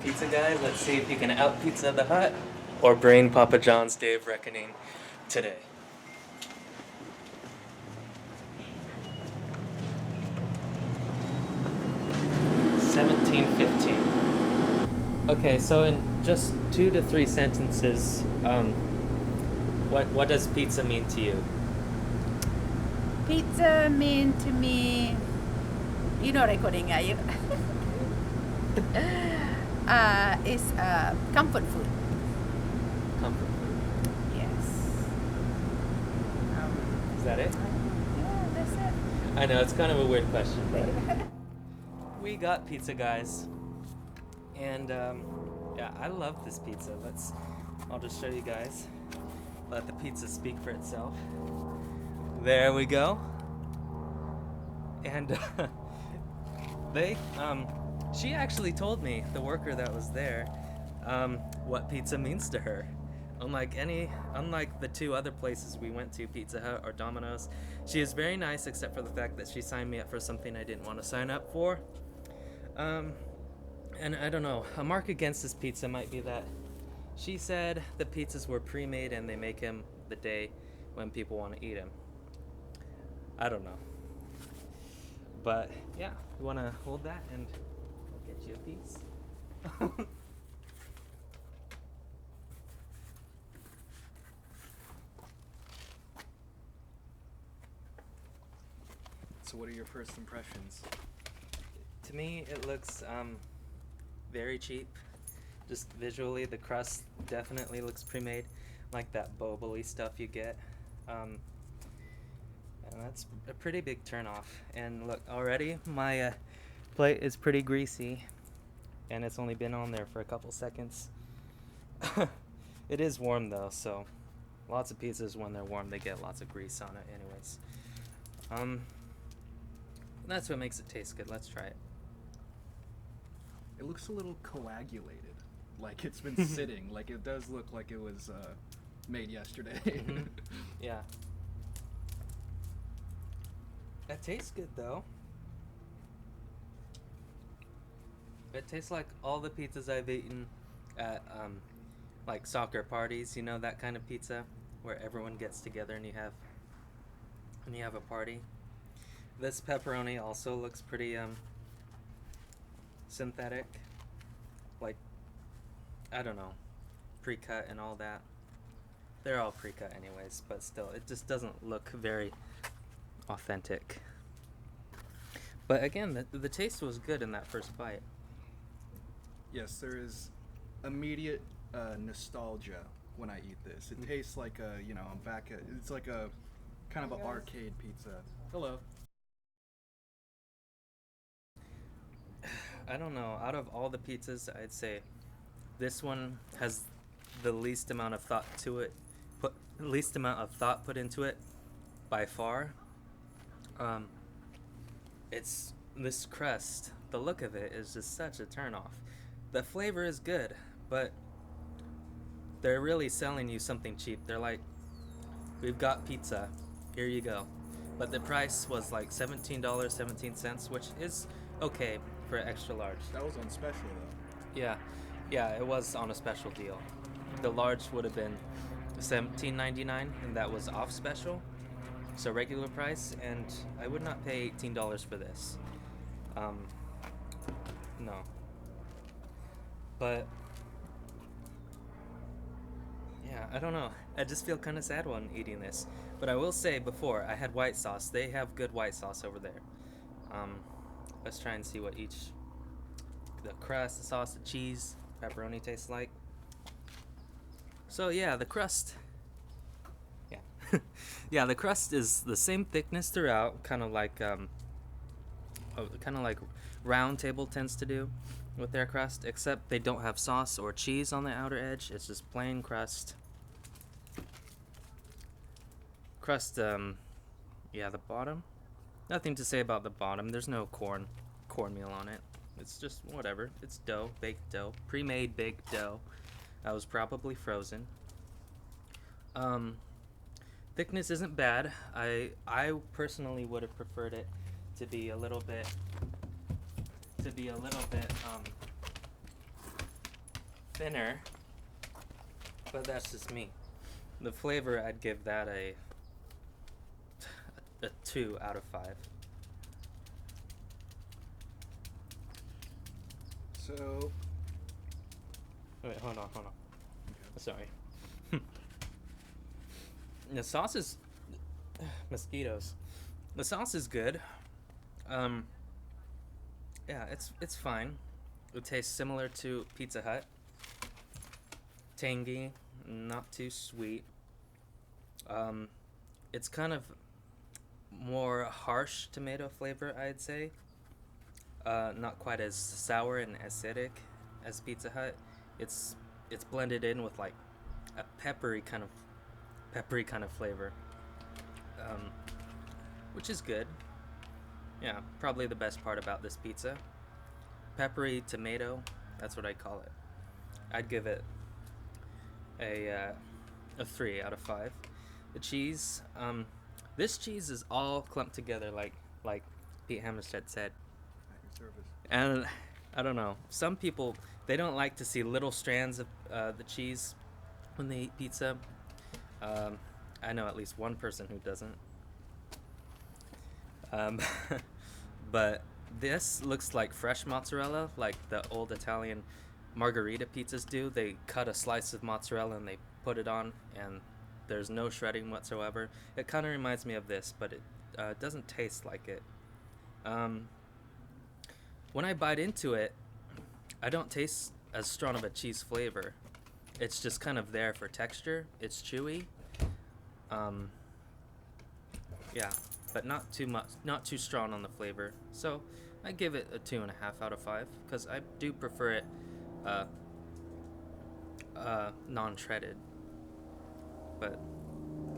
Pizza guy. Let's see if you can out Pizza the Hut or bring Papa John's Day of Reckoning today. $17.15. Okay, so in just 2 to 3 sentences, what does pizza mean to you? Pizza mean to me, recording, are you? Is comfort food. Comfort food. Yes. Is that it? Yeah, that's it. I know it's kind of a weird question, but we got pizza, guys, and yeah, I love this pizza. I'll just show you guys. Let the pizza speak for itself. There we go. And she actually told me, the worker that was there, what pizza means to her. Unlike the 2 other places we went to, Pizza Hut or Domino's, she is very nice, except for the fact that she signed me up for something I didn't want to sign up for. And I don't know, a mark against this pizza might be that she said the pizzas were pre-made and they make them the day when people want to eat them. I don't know. But yeah, you want to hold that and I'll get you a piece. So what are your first impressions? To me, it looks very cheap. Just visually, the crust definitely looks pre-made, like that boba-y stuff you get. And that's a pretty big turnoff. And look, already my plate is pretty greasy, and it's only been on there for a couple seconds. It is warm though, so lots of pizzas when they're warm, they get lots of grease on it anyways. That's what makes it taste good. Let's try it. It looks a little coagulated, like it's been sitting. Like it does look like it was made yesterday. Mm-hmm. Yeah. It tastes good though. It tastes like all the pizzas I've eaten at like soccer parties, that kind of pizza where everyone gets together and you have a party. This pepperoni also looks pretty synthetic. Like, I don't know, pre-cut and all that. They're all pre-cut anyways, but still, it just doesn't look very authentic. But again, the taste was good in that first bite. Yes, there is immediate nostalgia when I eat this. It tastes like I'm back at. It's like a kind of an arcade pizza. Hello. I don't know. Out of all the pizzas, I'd say this one has the least amount of thought to it. Least amount of thought put into it, by far. It's this crust. The look of it is just such a turnoff. The flavor is good, but they're really selling you something cheap. They're like, we've got pizza, here you go. But the price was like $17.17, which is okay for extra large. That was on special though. Yeah, it was on a special deal. The large would have been $17.99, and that was off special, so regular price. And I would not pay $18 for this. No. But yeah, I don't know. I just feel kind of sad when eating this. But I will say, before I had white sauce. They have good white sauce over there. Let's try and see what the crust, the sauce, the cheese, pepperoni tastes like. So yeah, the crust. Yeah, yeah, the crust is the same thickness throughout, kind of like Round Table tends to do with their crust, except they don't have sauce or cheese on the outer edge. It's just plain crust. Yeah, the bottom. Nothing to say about the bottom. There's no cornmeal on it. It's just whatever. It's dough, baked dough, pre-made baked dough. That was probably frozen. Thickness isn't bad. I personally would have preferred it to be a little bit thinner, but that's just me. The flavor, I'd give that a 2 out of 5. So, Wait, hold on. Sorry. The sauce is mosquitoes. The sauce is good. Yeah, it's fine. It tastes similar to Pizza Hut. Tangy, not too sweet. It's kind of more harsh tomato flavor, I'd say. Not quite as sour and acidic as Pizza Hut. It's blended in with like a peppery kind of flavor, which is good. Yeah, probably the best part about this pizza. Peppery tomato, that's what I call it. I'd give it a 3 out of 5. The cheese, this cheese is all clumped together like Pete Hammerstedt said. at your service. And I don't know. Some people, they don't like to see little strands of the cheese when they eat pizza. I know at least one person who doesn't. But this looks like fresh mozzarella, like the old Italian margherita pizzas do. They cut a slice of mozzarella and they put it on, and there's no shredding whatsoever. It kind of reminds me of this, but it doesn't taste like it. When I bite into it, I don't taste as strong of a cheese flavor. It's just kind of there for texture. It's chewy. Yeah, but not too much, not too strong on the flavor. So I give it a 2.5 out of 5 because I do prefer it non-shredded. But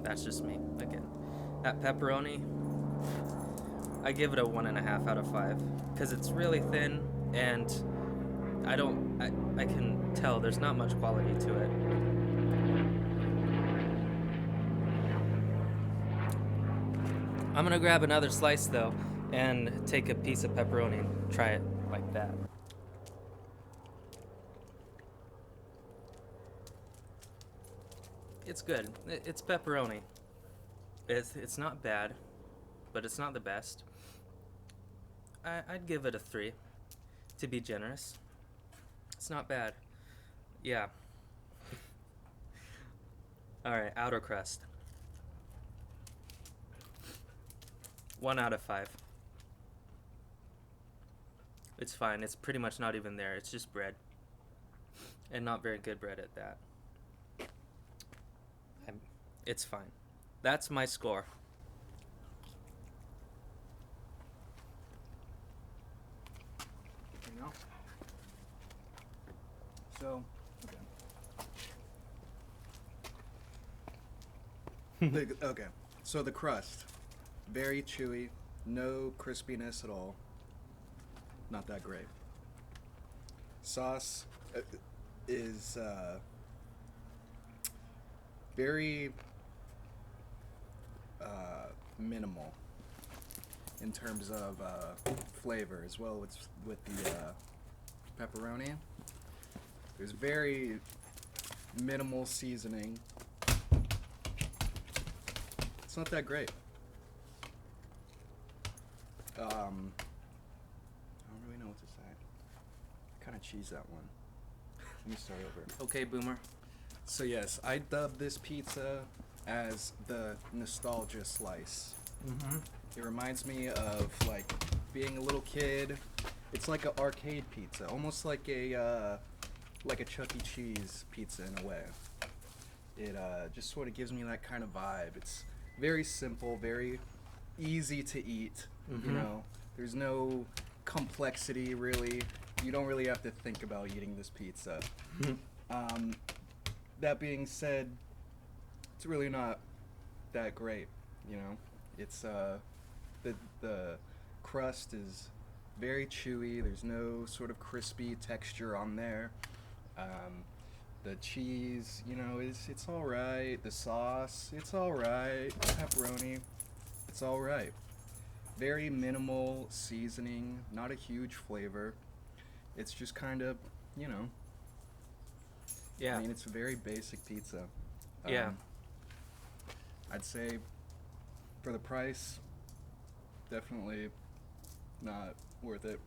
that's just me again. That pepperoni, I give it a 1.5 out of 5 because it's really thin and I can tell there's not much quality to it. I'm gonna grab another slice though and take a piece of pepperoni and try it like that. It's good. It's pepperoni. It's not bad, but it's not the best. I'd give it a 3 to be generous. It's not bad. Yeah. Alright, outer crust. 1 out of 5. It's fine. It's pretty much not even there. It's just bread. And not very good bread at that. It's fine. That's my score. You know? So, okay. Okay. So the crust, very chewy, no crispiness at all. Not that great. Sauce is very minimal in terms of flavor, as well as with the pepperoni. There's very minimal seasoning. It's not that great. I don't really know what to say. I kind of cheese that one. Let me start over. Okay, Boomer. So yes, I dub this pizza as the nostalgia slice. Mm-hmm. It reminds me of like being a little kid. It's like an arcade pizza, almost like a Chuck E. Cheese pizza in a way. It just sort of gives me that kind of vibe. It's very simple, very easy to eat. Mm-hmm. You know, there's no complexity really. You don't really have to think about eating this pizza. That being said, it's really not that great. You know, it's the crust is very chewy. There's no sort of crispy texture on there. The cheese, you know, it's all right. The sauce, it's all right. The pepperoni, it's all right. Very minimal seasoning, not a huge flavor. It's just kind of, you know, Yeah. I mean, it's a very basic pizza. Yeah. I'd say for the price, definitely not worth it.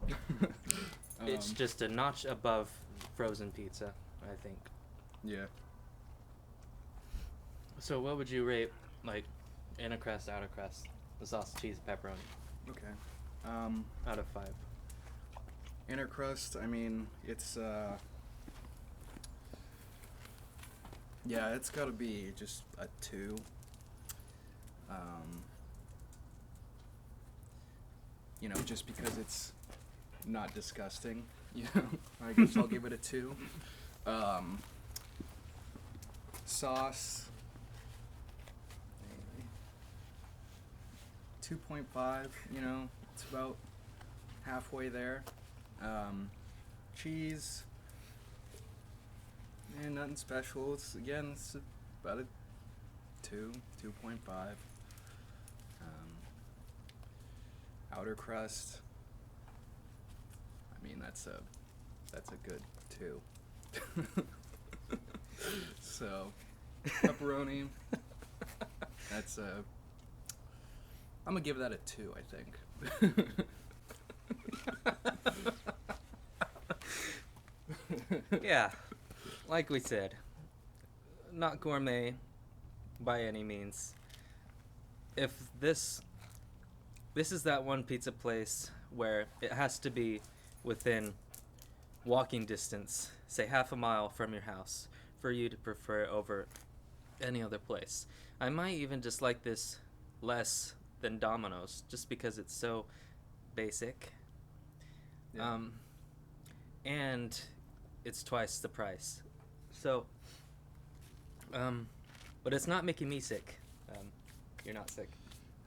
It's just a notch above frozen pizza, I think. Yeah. So what would you rate, like, inner crust, outer crust, the sauce, cheese, pepperoni, Okay. out of 5? Inner crust, I mean, it's yeah, it's gotta be just a 2. You know, just because it's not disgusting, you know, I guess I'll give it a 2. Sauce, 2.5, you know, it's about halfway there. Cheese, nothing special. It's about a 2.5. Outer crust, I mean, that's a good 2. So, pepperoni, that's a, I'm gonna give that a 2, I think. Yeah, like we said, not gourmet by any means. If this is that one pizza place where it has to be within walking distance, say half a mile from your house, for you to prefer it over any other place. I might even just like this less than Domino's, just because it's so basic. Yeah. And it's twice the price. So, but it's not making me sick. You're not sick.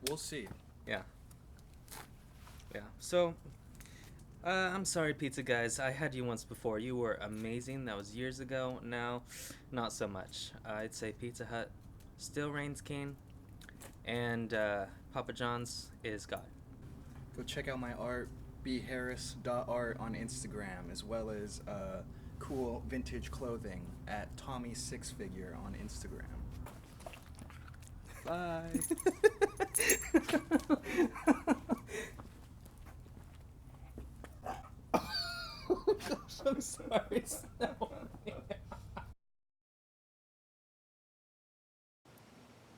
We'll see. Yeah. Yeah. So, I'm sorry, pizza guys. I had you once before. You were amazing. That was years ago. Now, not so much. I'd say Pizza Hut still reigns king, and Papa John's is God. Go check out my art, bharris.art on Instagram, as well as cool vintage clothing at Tommy Six Figure on Instagram. Bye. Gosh, I'm sorry.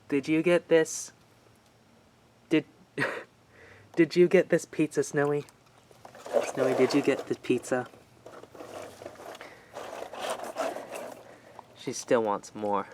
Did you get this? Did you get this pizza, Snowy? Snowy, did you get the pizza? She still wants more.